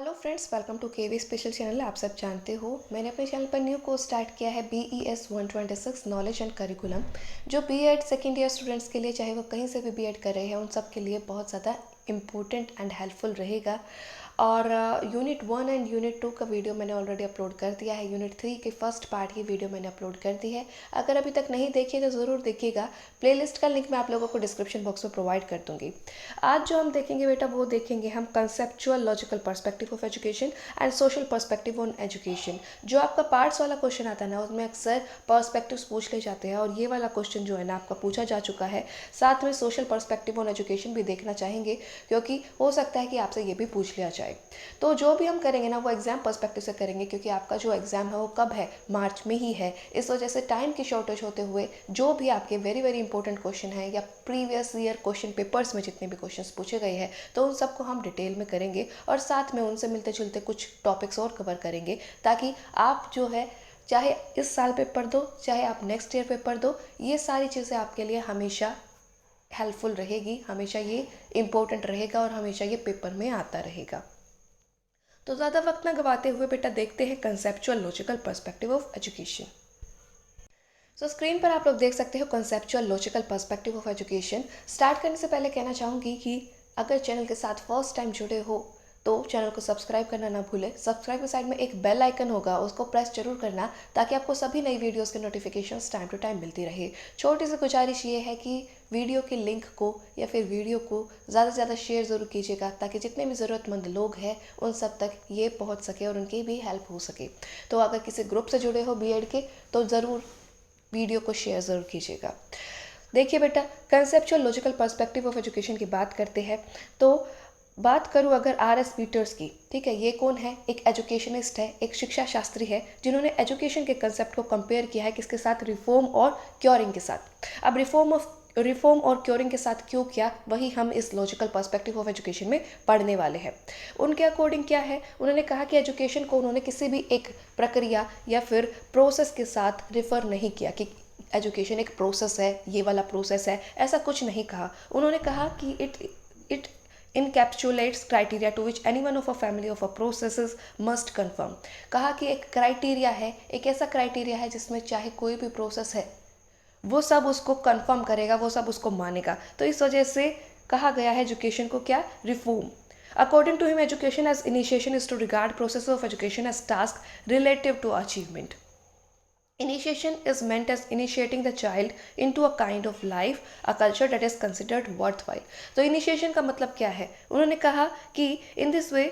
Hello friends, welcome to KV special channel. आप सब जानते हो मैंने अपने चैनल पर न्यू कोर्स स्टार्ट किया है BES 126 नॉलेज एंड करिकुलम, जो बीएड सेकेंड ईयर स्टूडेंट्स के लिए, चाहे वो कहीं से भी बीएड कर रहे हैं, उन सब के लिए बहुत ज़्यादा इम्पोर्टेंट एंड हेल्पफुल रहेगा। और यूनिट 1 एंड यूनिट 2 का वीडियो मैंने ऑलरेडी अपलोड कर दिया है। यूनिट 3 के फर्स्ट पार्ट की वीडियो मैंने अपलोड कर दी है। अगर अभी तक नहीं देखी तो ज़रूर देखिएगा। प्लेलिस्ट का लिंक मैं आप लोगों को डिस्क्रिप्शन बॉक्स में प्रोवाइड कर दूंगी। आज जो हम देखेंगे बेटा, वो देखेंगे हम conceptual logical perspective of education and social perspective on education. जो आपका पार्ट्स वाला क्वेश्चन आता है ना, उसमें अक्सर पर्सपेक्टिव्स पूछ ले जाते हैं, और ये वाला क्वेश्चन जो है ना आपका पूछा जा चुका है। साथ में सोशल पर्सपेक्टिव ऑन एजुकेशन भी देखना चाहेंगे, क्योंकि हो सकता है कि आपसे ये भी पूछ लिया जाए। तो जो भी हम करेंगे ना, वो एग्जाम पर्सपेक्टिव से करेंगे, क्योंकि आपका जो एग्जाम है वो कब है, मार्च में ही है। इस वजह से टाइम की शॉर्टेज होते हुए जो भी आपके वेरी वेरी इंपॉर्टेंट क्वेश्चन है, या प्रीवियस ईयर क्वेश्चन पेपर्स में जितने भी क्वेश्चन पूछे गए हैं, तो उन सबको हम डिटेल में करेंगे, और साथ में उनसे मिलते जुलते कुछ टॉपिक्स और कवर करेंगे, ताकि आप जो है, चाहे इस साल पेपर दो, चाहे आप नेक्स्ट ईयर पेपर दो, ये सारी चीज़ें आपके लिए हमेशा हेल्पफुल रहेगी, हमेशा ये इम्पोर्टेंट रहेगा, और हमेशा ये पेपर में आता रहेगा। तो ज़्यादा वक्त ना गवाते हुए बेटा, देखते हैं conceptual logical perspective of education. So screen पर आप लोग देख सकते हो conceptual logical perspective of education. Start करने से पहले कहना चाहूँगी कि अगर चैनल के साथ फर्स्ट टाइम जुड़े हो तो चैनल को सब्सक्राइब करना ना भूलें। सब्सक्राइब के साइड में एक बेल आइकन होगा, उसको प्रेस जरूर करना, ताकि आपको सभी नई वीडियोस के नोटिफिकेशंस टाइम टू टाइम मिलती रहे। छोटी सी गुजारिश ये है कि वीडियो के लिंक को या फिर वीडियो को ज़्यादा से ज़्यादा शेयर ज़रूर कीजिएगा, ताकि जितने भी ज़रूरतमंद लोग हैं उन सब तक ये पहुंच सके और उनकी भी हेल्प हो सके। तो अगर किसी ग्रुप से जुड़े हो बीएड के, तो ज़रूर वीडियो को शेयर ज़रूर कीजिएगा। देखिए बेटा, conceptual logical perspective of education की बात करते हैं, तो बात करूँ अगर RS पीटर्स की, ठीक है, ये कौन है? एक एजुकेशनिस्ट है, एक शिक्षा शास्त्री है, जिन्होंने एजुकेशन के कंसेप्ट को कंपेयर किया है किसके साथ? रिफॉर्म और क्योरिंग के साथ। अब रिफॉर्म और क्योरिंग के साथ क्यों किया, वही हम इस लॉजिकल पर्सपेक्टिव ऑफ एजुकेशन में पढ़ने वाले हैं। उनके अकॉर्डिंग क्या है, उन्होंने कहा कि एजुकेशन को उन्होंने किसी भी एक प्रक्रिया या फिर प्रोसेस के साथ रिफर नहीं किया कि एजुकेशन एक प्रोसेस है, ये वाला प्रोसेस है, ऐसा कुछ नहीं कहा। उन्होंने कहा कि it encapsulates criteria to which any one of a family of a processes must conform। कहा कि एक क्राइटेरिया है, एक ऐसा क्राइटेरिया है जिसमें चाहे कोई भी प्रोसेस है, वो सब उसको कंफर्म करेगा, वो सब उसको मानेगा। तो इस वजह से कहा गया है एजुकेशन को क्या? Reform. According to him, education as initiation is to regard process of education as task relative to achievement. Initiation is meant as initiating the child into a kind of life, a culture that is considered worthwhile। तो initiation का मतलब क्या है? उन्होंने कहा कि in this way,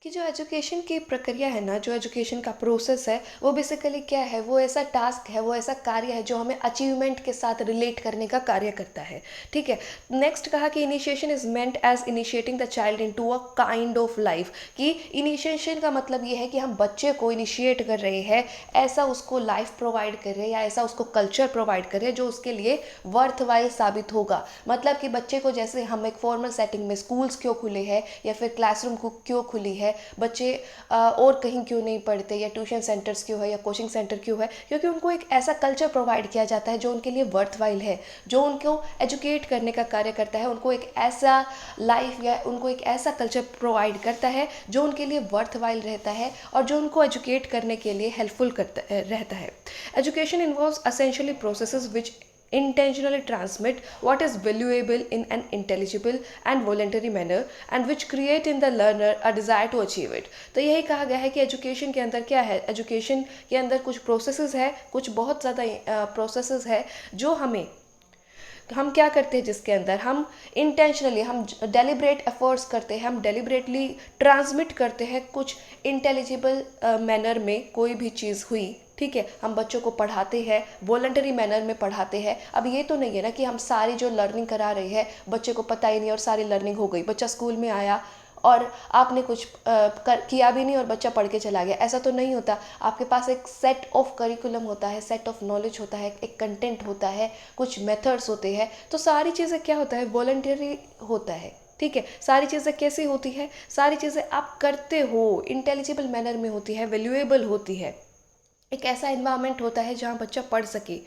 कि जो एजुकेशन की प्रक्रिया है ना, जो एजुकेशन का प्रोसेस है, वो बेसिकली क्या है? वो ऐसा टास्क है, वो ऐसा कार्य है जो हमें अचीवमेंट के साथ रिलेट करने का कार्य करता है, ठीक है। नेक्स्ट कहा कि initiation is meant as initiating the child into a kind of life. कि इनिशिएशन का मतलब ये है कि हम बच्चे को इनिशिएट कर रहे हैं, ऐसा उसको लाइफ प्रोवाइड कर रहे हैं, या ऐसा उसको कल्चर प्रोवाइड कर रहे हैं जो उसके लिए वर्थवाइल साबित होगा। मतलब कि बच्चे को, जैसे हम एक फॉर्मल सेटिंग में स्कूल्स क्यों खुले हैं, या फिर क्लासरूम क्यों खुली है, बच्चे और कहीं क्यों नहीं पढ़ते, या ट्यूशन सेंटर्स क्यों है, या कोचिंग सेंटर क्यों है? क्योंकि उनको एक ऐसा कल्चर प्रोवाइड किया जाता है जो उनके लिए वर्थवाइल है, जो उनको एजुकेट करने का कार्य करता है, उनको एक ऐसा लाइफ या उनको एक ऐसा कल्चर प्रोवाइड करता है जो उनके लिए वर्थवाइल रहता है, और जो उनको एजुकेट करने के लिए हेल्पफुल रहता है। Education involves essentially processes which intentionally transmit what is valuable in an intelligible and voluntary manner and which create in the learner a desire to achieve it। तो यही कहा गया है कि एजुकेशन के अंदर क्या है? एजुकेशन के अंदर कुछ प्रोसेसेस है, कुछ बहुत ज़्यादा प्रोसेसेस है जो हम क्या करते हैं, जिसके अंदर हम इंटेंशनली, हम डेलिब्रेट एफर्ट्स करते हैं, हम डेलिब्रेटली ट्रांसमिट करते हैं कुछ इंटेलिजिबल मैनर में कोई भी चीज़ हुई, ठीक है। हम बच्चों को पढ़ाते हैं, वॉलंटरी मैनर में पढ़ाते हैं। अब ये तो नहीं है ना कि हम सारी जो लर्निंग करा रहे हैं बच्चे को पता ही नहीं और सारी लर्निंग हो गई, बच्चा स्कूल में आया और आपने कुछ किया भी नहीं और बच्चा पढ़ के चला गया, ऐसा तो नहीं होता। आपके पास एक सेट ऑफ करिकुलम होता है, सेट ऑफ नॉलेज होता है, एक कंटेंट होता है, कुछ मेथड्स होते हैं। तो सारी चीज़ें क्या होता है? वॉलंटरी होता है, ठीक है। सारी चीज़ें कैसी होती है? सारी चीज़ें आप करते हो, इंटेलिजिबल मैनर में होती है, वैल्यूएबल होती है। एक ऐसा इन्वायरमेंट होता है जहाँ बच्चा पढ़ सके,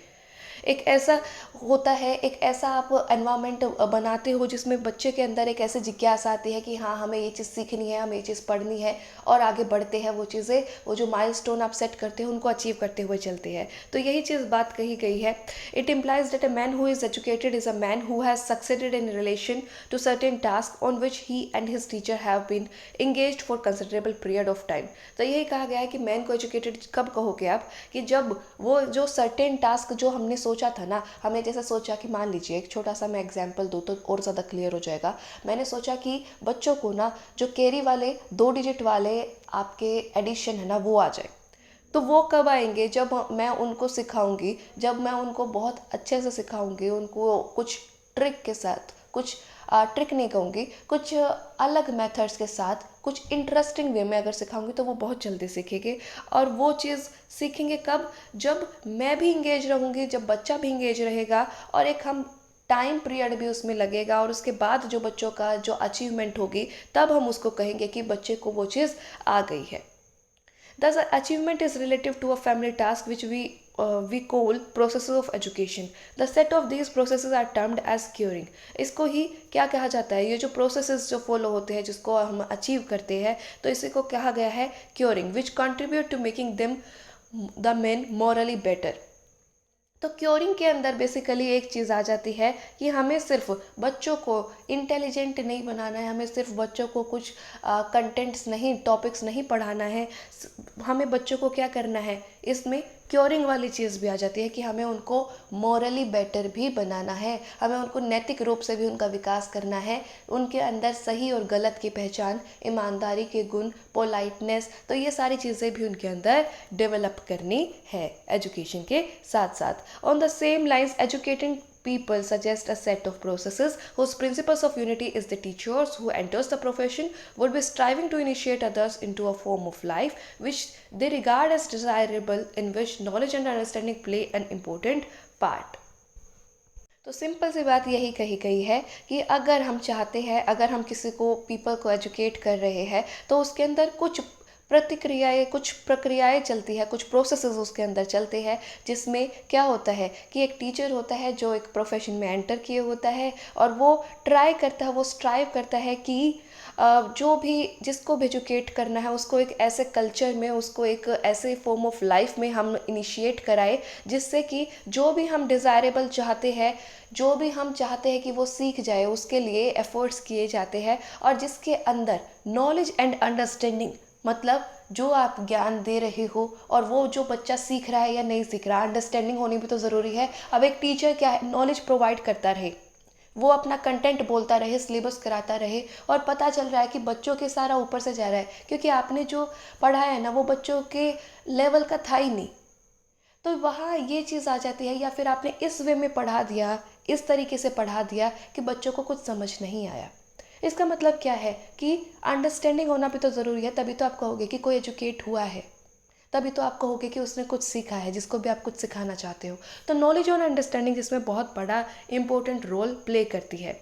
एक ऐसा होता है, एक ऐसा आप एनवायरनमेंट बनाते हो जिसमें बच्चे के अंदर एक ऐसी जिज्ञासा आती है कि हाँ, हमें ये चीज़ सीखनी है, हमें ये चीज़ पढ़नी है, और आगे बढ़ते हैं वो चीज़ें, वो जो माइलस्टोन आप सेट करते हो उनको अचीव करते हुए चलते हैं। तो यही चीज़ बात कही गई है। It implies that a man who is educated is a man who has succeeded in relation to certain task on which he and his teacher have been engaged for considerable period of time. तो यही कहा गया है कि man को educated कब कहोगे आप, कि जब वो जो सर्टेन टास्क जो हमने सोचा था ना, हमने जैसे सोचा कि मान लीजिए एक छोटा सा मैं एग्जांपल दूँ तो और ज़्यादा क्लियर हो जाएगा। मैंने सोचा कि बच्चों को ना जो कैरी वाले 2 डिजिट वाले आपके एडिशन है ना वो आ जाए। तो वो कब आएंगे, जब मैं उनको सिखाऊंगी, जब मैं उनको बहुत अच्छे से सिखाऊंगी, उनको कुछ ट्रिक के साथ, कुछ ट्रिक नहीं कहूँगी, कुछ अलग मेथड्स के साथ, कुछ इंटरेस्टिंग वे में अगर सिखाऊंगी तो वो बहुत जल्दी सीखेंगे। और वो चीज़ सीखेंगे कब, जब मैं भी इंगेज रहूँगी, जब बच्चा भी इंगेज रहेगा, और एक हम टाइम पीरियड भी उसमें लगेगा, और उसके बाद जो बच्चों का जो अचीवमेंट होगी तब हम उसको कहेंगे कि बच्चे को वो चीज़ आ गई है। Thus, achievement is relative to a family task which we call processes of education. The set of these processes are termed as curing. इसको ही क्या कहा जाता है, ये जो processes जो follow होते हैं जिसको हम achieve करते हैं, तो इसी को कहा गया है curing, which contribute to making them the men morally better. तो क्योरिंग के अंदर बेसिकली एक चीज़ आ जाती है कि हमें सिर्फ बच्चों को इंटेलिजेंट नहीं बनाना है, हमें सिर्फ बच्चों को कुछ कंटेंट्स नहीं, टॉपिक्स नहीं पढ़ाना है, हमें बच्चों को क्या करना है, इसमें क्योरिंग वाली चीज़ भी आ जाती है कि हमें उनको मॉरली बेटर भी बनाना है, हमें उनको नैतिक रूप से भी उनका विकास करना है, उनके अंदर सही और गलत की पहचान, ईमानदारी के गुण, पोलाइटनेस, तो ये सारी चीज़ें भी उनके अंदर डेवलप करनी है एजुकेशन के साथ साथ। On the same lines, educating people suggest a set of processes whose principles of unity is the teachers who enters the profession would be striving to initiate others into a form of life which they regard as desirable, in which knowledge and understanding play an important part. तो simple सी बात यही कही गई है कि अगर हम चाहते हैं, अगर हम किसी को पीपल को एजुकेट कर रहे हैं, तो उसके अंदर कुछ प्रतिक्रियाएं, कुछ प्रक्रियाएं चलती है, कुछ प्रोसेसेस उसके अंदर चलते हैं, जिसमें क्या होता है कि एक टीचर होता है जो एक प्रोफेशन में एंटर किए होता है, और वो ट्राई करता है, वो स्ट्राइव करता है कि जो भी जिसको भी एजुकेट करना है उसको एक ऐसे कल्चर में, उसको एक ऐसे फॉर्म ऑफ लाइफ में हम इनिशिएट कराए जिससे कि जो भी हम डिज़ायरेबल चाहते हैं, जो भी हम चाहते हैं कि वो सीख जाए, उसके लिए एफर्ट्स किए जाते हैं, और जिसके अंदर नॉलेज एंड अंडरस्टैंडिंग, मतलब जो आप ज्ञान दे रहे हो और वो जो बच्चा सीख रहा है या नहीं सीख रहा, अंडरस्टैंडिंग होनी भी तो ज़रूरी है। अब एक टीचर क्या है, नॉलेज प्रोवाइड करता रहे, वो अपना कंटेंट बोलता रहे, सिलेबस कराता रहे, और पता चल रहा है कि बच्चों के सारा ऊपर से जा रहा है, क्योंकि आपने जो पढ़ाया है ना वो बच्चों के लेवल का था ही नहीं, तो वहाँ ये चीज़ आ जाती है। या फिर आपने इस वे में पढ़ा दिया, इस तरीके से पढ़ा दिया कि बच्चों को कुछ समझ नहीं आया। इसका मतलब क्या है कि अंडरस्टैंडिंग होना भी तो ज़रूरी है, तभी तो आप कहोगे कि कोई एजुकेट हुआ है, तभी तो आप कहोगे कि उसने कुछ सीखा है, जिसको भी आप कुछ सिखाना चाहते हो। तो नॉलेज और अंडरस्टैंडिंग इसमें बहुत बड़ा इंपॉर्टेंट रोल प्ले करती है।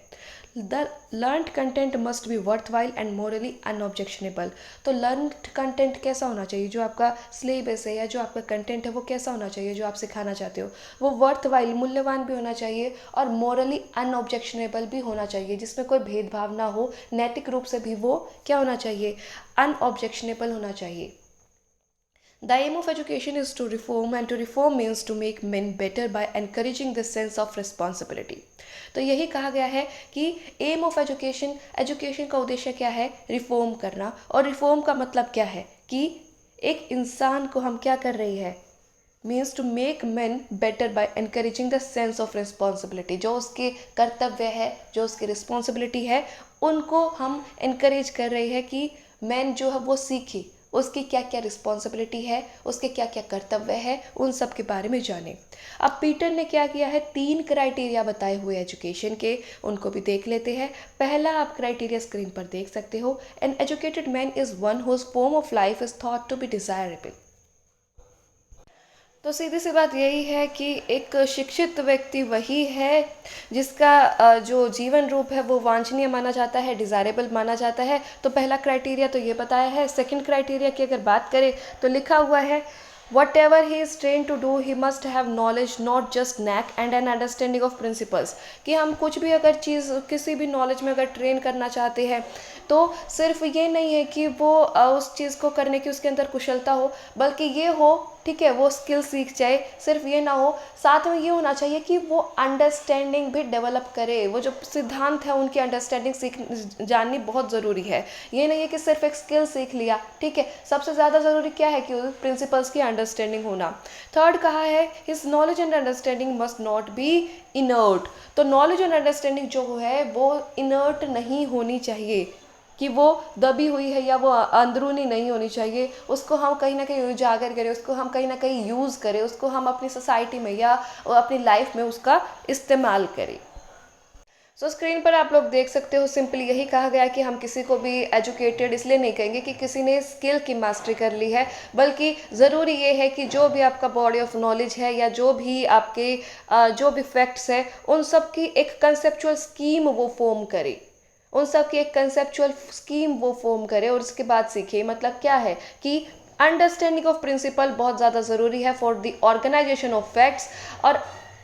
The learned content must be worthwhile and morally unobjectionable. तो लर्नड कंटेंट कैसा होना चाहिए, जो आपका सिलेबस है या जो आपका कंटेंट है वो कैसा होना चाहिए, जो आप सिखाना चाहते हो, वो वर्थ वाइल, मूल्यवान भी होना चाहिए, और मोरली अनऑब्जेक्शनेबल भी होना चाहिए, जिसमें कोई भेदभाव ना हो, नैतिक रूप से भी वो क्या होना चाहिए, अनऑब्जेक्शनेबल होना चाहिए। The aim of education is to reform, and to reform means to make men better by encouraging this sense of responsibility. तो यही कहा गया है कि एम ऑफ एजुकेशन, एजुकेशन का उद्देश्य क्या है, रिफॉर्म करना। और रिफॉर्म का मतलब क्या है कि एक इंसान को हम क्या कर रही है, means to make man better by encouraging the sense of responsibility. जो उसके कर्तव्य है, जो उसकी रिस्पॉन्सिबिलिटी है, उनको हम इनकरेज कर रहे हैं कि मैन जो है वो सीखे, उसकी क्या क्या रिस्पॉन्सिबिलिटी है, उसके क्या क्या कर्तव्य है, उन सब के बारे में जाने। अब पीटर ने क्या किया है, 3 क्राइटेरिया बताए हुए एजुकेशन के, उनको भी देख लेते हैं। पहला आप क्राइटेरिया स्क्रीन पर देख सकते हो, an educated man is one whose form of life is thought to be desirable. तो सीधी सी बात यही है कि एक शिक्षित व्यक्ति वही है जिसका जो जीवन रूप है वो वांछनीय माना जाता है, डिज़ायरेबल माना जाता है। तो पहला क्राइटेरिया तो ये बताया है। सेकंड क्राइटेरिया की अगर बात करें तो लिखा हुआ है whatever he is trained to do, he must have knowledge, not just knack and an understanding of principles। कि हम कुछ भी अगर चीज़ किसी भी नॉलेज में अगर ट्रेन करना चाहते हैं तो सिर्फ ये नहीं है कि वो उस चीज़ को करने की उसके अंदर कुशलता हो, बल्कि ये हो, ठीक है, वो स्किल सीख जाए। सिर्फ ये ना हो, साथ में ये होना चाहिए कि वो अंडरस्टैंडिंग भी डेवलप करे। वो जो सिद्धांत है उनकी अंडरस्टैंडिंग सीख जाननी बहुत ज़रूरी है। ये नहीं है कि सिर्फ एक स्किल सीख लिया, ठीक है, सबसे ज़्यादा ज़रूरी क्या है कि प्रिंसिपल्स की अंडरस्टैंडिंग होना। थर्ड कहा है his knowledge and understanding must not be inert. तो नॉलेज एंड अंडरस्टैंडिंग जो है वो इनर्ट नहीं होनी चाहिए, कि वो दबी हुई है या वो अंदरूनी नहीं होनी चाहिए। उसको हम कहीं ना कहीं उजागर करें, उसको हम कहीं ना कहीं यूज़ करें, उसको हम अपनी सोसाइटी में या अपनी लाइफ में उसका इस्तेमाल करें। सो स्क्रीन पर आप लोग देख सकते हो, सिंपली यही कहा गया कि हम किसी को भी एजुकेटेड इसलिए नहीं कहेंगे कि किसी ने स्किल की मास्टरी कर ली है, बल्कि ज़रूरी ये है कि जो भी आपका बॉडी ऑफ नॉलेज है या जो भी आपके जो भी फैक्ट्स है उन सब की एक कंसेप्चुअल स्कीम वो फॉर्म करे, उन सब की एक कंसेप्चुअल स्कीम वो फॉर्म करे और उसके बाद सीखे। मतलब क्या है कि अंडरस्टैंडिंग ऑफ प्रिंसिपल बहुत ज़्यादा ज़रूरी है for the organisation of facts. और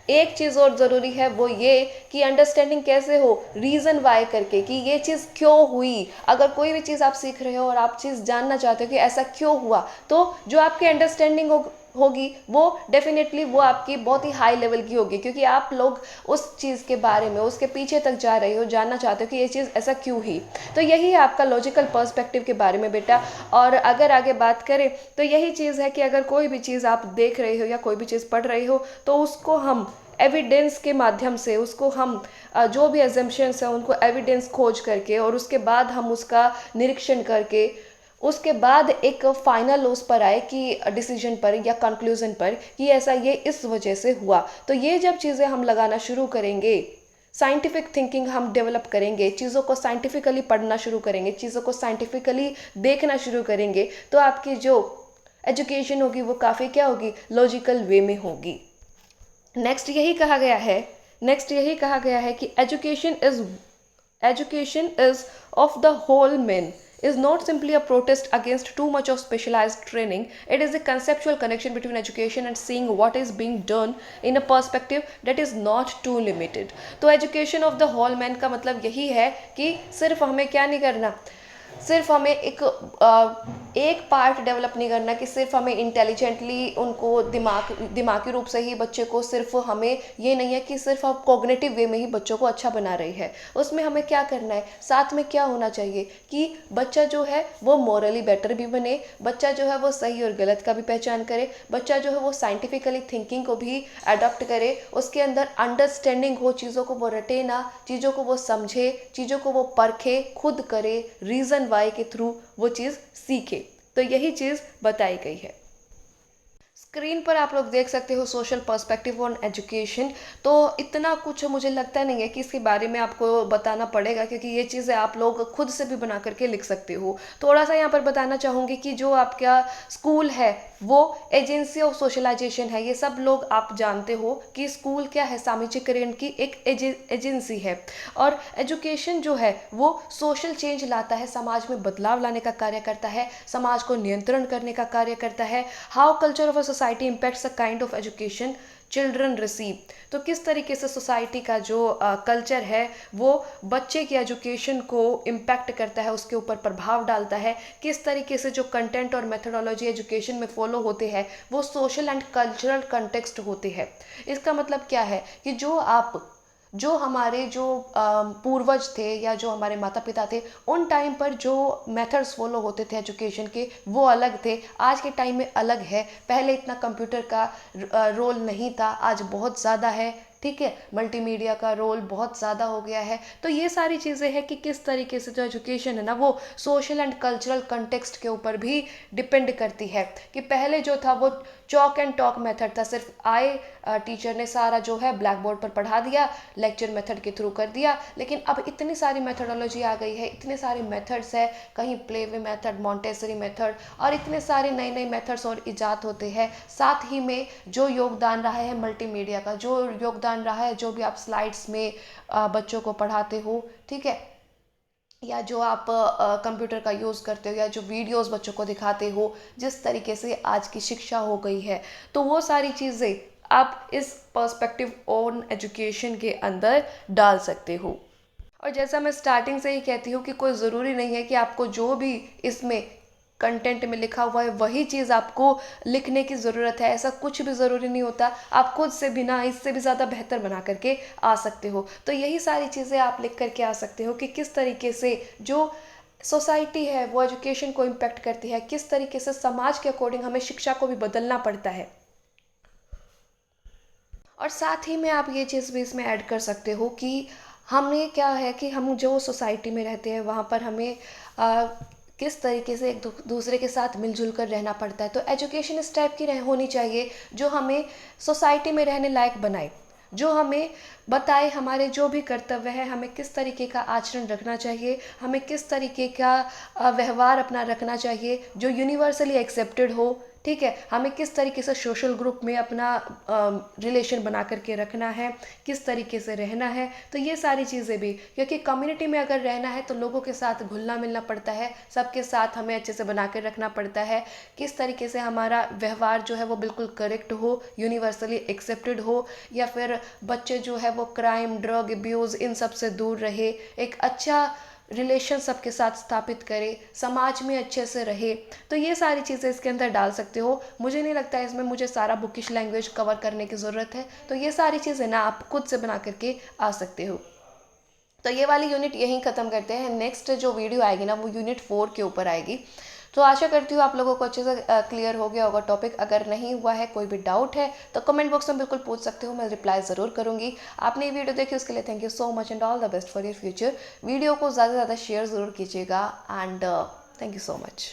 एक चीज़ और ज़रूरी है वो ये कि अंडरस्टैंडिंग कैसे हो, रीज़न वाई करके, कि ये चीज़ क्यों हुई। अगर कोई भी चीज़ आप सीख रहे हो और आप चीज़ जानना चाहते हो कि ऐसा क्यों हुआ, तो जो आपकी अंडरस्टैंडिंग होगी वो डेफिनेटली वो आपकी बहुत ही हाई लेवल की होगी, क्योंकि आप लोग उस चीज़ के बारे में उसके पीछे तक जा रहे हो, जानना चाहते हो कि ये चीज़ ऐसा क्यों हुई। तो यही है आपका लॉजिकल पर्सपेक्टिव के बारे में बेटा। और अगर आगे बात करें तो यही चीज़ है कि अगर कोई भी चीज़ आप देख रहे हो या कोई भी चीज़ पढ़ रहे हो तो उसको हम एविडेंस के माध्यम से, उसको हम जो भी एजम्पशंस हैं उनको एविडेंस खोज करके और उसके बाद हम उसका निरीक्षण करके उसके बाद एक फाइनल उस पर आए कि डिसीजन पर या कंक्लूजन पर कि ऐसा ये इस वजह से हुआ। तो ये जब चीज़ें हम लगाना शुरू करेंगे, साइंटिफिक थिंकिंग हम डेवलप करेंगे, चीज़ों को साइंटिफिकली पढ़ना शुरू करेंगे, चीज़ों को साइंटिफिकली देखना शुरू करेंगे, तो आपकी जो एजुकेशन होगी वो काफ़ी क्या होगी, लॉजिकल वे में होगी। नेक्स्ट यही कहा गया है, कि education is of the whole man, is not simply a protest against too much of specialized training. It is a conceptual connection between education and seeing what is being done in a perspective that is not too limited। तो education of the whole man का मतलब यही है कि सिर्फ हमें क्या नहीं करना, सिर्फ हमें एक पार्ट डेवलप नहीं करना कि सिर्फ हमें इंटेलिजेंटली उनको दिमागी रूप से ही बच्चे को, सिर्फ हमें ये नहीं है कि सिर्फ आप कॉग्निटिव वे में ही बच्चों को अच्छा बना रही है। उसमें हमें क्या करना है, साथ में क्या होना चाहिए कि बच्चा जो है वो मॉरली बेटर भी बने, बच्चा जो है वो सही और गलत का भी पहचान करे, बच्चा जो है वो साइंटिफिकली थिंकिंग को भी अडॉप्ट करे, उसके अंदर अंडरस्टैंडिंग हो, चीज़ों को वो रटे ना, चीज़ों को वो समझे, चीज़ों को वो परखे, खुद करे, रीज़न वाई के थ्रू वो चीज़ सीखे। तो यही चीज़ बताई गई है। स्क्रीन पर आप लोग देख सकते हो सोशल पर्सपेक्टिव ऑन एजुकेशन। तो इतना कुछ मुझे लगता नहीं है कि इसके बारे में आपको बताना पड़ेगा, क्योंकि ये चीज़ें आप लोग खुद से भी बना करके लिख सकते हो। थोड़ा सा यहाँ पर बताना चाहूँगी कि जो आपका स्कूल है वो एजेंसी ऑफ सोशलाइजेशन है। ये सब लोग आप जानते हो कि स्कूल क्या है, सामाजिकरण की एक एजेंसी है। और एजुकेशन जो है वो सोशल चेंज लाता है, समाज में बदलाव लाने का कार्य करता है, समाज को नियंत्रण करने का कार्य करता है। How culture of a society impacts the kind of education children receive. तो किस तरीके से सोसाइटी का जो कल्चर है वो बच्चे की एजुकेशन को इम्पैक्ट करता है, उसके ऊपर प्रभाव डालता है। किस तरीके से जो कंटेंट और मेथोडोलॉजी एजुकेशन में फॉलो होते हैं वो सोशल एंड कल्चरल कंटेक्स्ट होते हैं। इसका मतलब क्या है कि जो हमारे जो पूर्वज थे या जो हमारे माता पिता थे, उन टाइम पर जो मेथड्स फॉलो होते थे एजुकेशन के वो अलग थे, आज के टाइम में अलग है। पहले इतना कंप्यूटर का रोल नहीं था, आज बहुत ज़्यादा है, ठीक है, मल्टीमीडिया का रोल बहुत ज़्यादा हो गया है। तो ये सारी चीज़ें हैं कि किस तरीके से जो एजुकेशन है ना वो सोशल एंड कल्चरल कंटेक्स्ट के ऊपर भी डिपेंड करती है। कि पहले जो था वो चॉक एंड टॉक मेथड था, सिर्फ आए टीचर ने सारा जो है ब्लैक बोर्ड पर पढ़ा दिया, लेक्चर मेथड के थ्रू कर दिया। लेकिन अब इतनी सारी मेथडोलॉजी आ गई है, इतने सारे मेथड्स है, कहीं play way method, Montessori method और इतने सारे नए नए मेथड्स और इजाद होते हैं। साथ ही में जो योगदान रहा है मल्टीमीडिया का, जो योगदान रहा है, जो भी आप स्लाइड्स में बच्चों को पढ़ाते हो, ठीक है, या जो आप कंप्यूटर का यूज़ करते हो या जो वीडियोस बच्चों को दिखाते हो, जिस तरीके से आज की शिक्षा हो गई है, तो वो सारी चीज़ें आप इस पर्सपेक्टिव ऑन एजुकेशन के अंदर डाल सकते हो। और जैसा मैं स्टार्टिंग से ही कहती हूँ कि कोई ज़रूरी नहीं है कि आपको जो भी इसमें कंटेंट में लिखा हुआ है वही चीज़ आपको लिखने की ज़रूरत है, ऐसा कुछ भी ज़रूरी नहीं होता। आप खुद से बिना इससे भी ज़्यादा बेहतर बना करके आ सकते हो। तो यही सारी चीज़ें आप लिख करके आ सकते हो कि किस तरीके से जो सोसाइटी है वो एजुकेशन को इम्पेक्ट करती है, किस तरीके से समाज के अकॉर्डिंग हमें शिक्षा को भी बदलना पड़ता है। और साथ ही में आप ये चीज़ भी इसमें ऐड कर सकते हो कि हमें क्या है कि हम जो सोसाइटी में रहते हैं वहाँ पर हमें किस तरीके से एक दूसरे के साथ मिलजुल कर रहना पड़ता है। तो एजुकेशन इस टाइप की होनी चाहिए जो हमें सोसाइटी में रहने लायक बनाए, जो हमें बताए हमारे जो भी कर्तव्य है, हमें किस तरीके का आचरण रखना चाहिए, हमें किस तरीके का व्यवहार अपना रखना चाहिए जो यूनिवर्सली एक्सेप्टेड हो। ठीक है, हमें किस तरीके से सोशल ग्रुप में अपना रिलेशन बना करके रखना है, किस तरीके से रहना है। तो ये सारी चीज़ें भी, क्योंकि कम्युनिटी में अगर रहना है तो लोगों के साथ घुलना मिलना पड़ता है, सबके साथ हमें अच्छे से बना कर रखना पड़ता है। किस तरीके से हमारा व्यवहार जो है वो बिल्कुल करेक्ट हो, यूनिवर्सली एक्सेप्टेड हो, या फिर बच्चे जो है वो क्राइम, ड्रग अब्यूज़ इन सब से दूर रहे, एक अच्छा रिलेशन सबके साथ स्थापित करे, समाज में अच्छे से रहे। तो ये सारी चीज़ें इसके अंदर डाल सकते हो। मुझे नहीं लगता है इसमें मुझे सारा बुकिश लैंग्वेज कवर करने की ज़रूरत है। तो ये सारी चीज़ें ना आप खुद से बना करके आ सकते हो। तो ये वाली यूनिट यहीं ख़त्म करते हैं। नेक्स्ट जो वीडियो आएगी ना वो यूनिट 4 के ऊपर आएगी। तो आशा करती हूँ आप लोगों को अच्छे से क्लियर हो गया होगा टॉपिक। अगर नहीं हुआ है, कोई भी डाउट है, तो कमेंट बॉक्स में बिल्कुल पूछ सकते हो, मैं रिप्लाई ज़रूर करूँगी। आपने ये वीडियो देखी उसके लिए thank you so much and all the best for your future. Video को ज़्यादा से ज़्यादा शेयर ज़रूर कीजिएगा and thank you so much.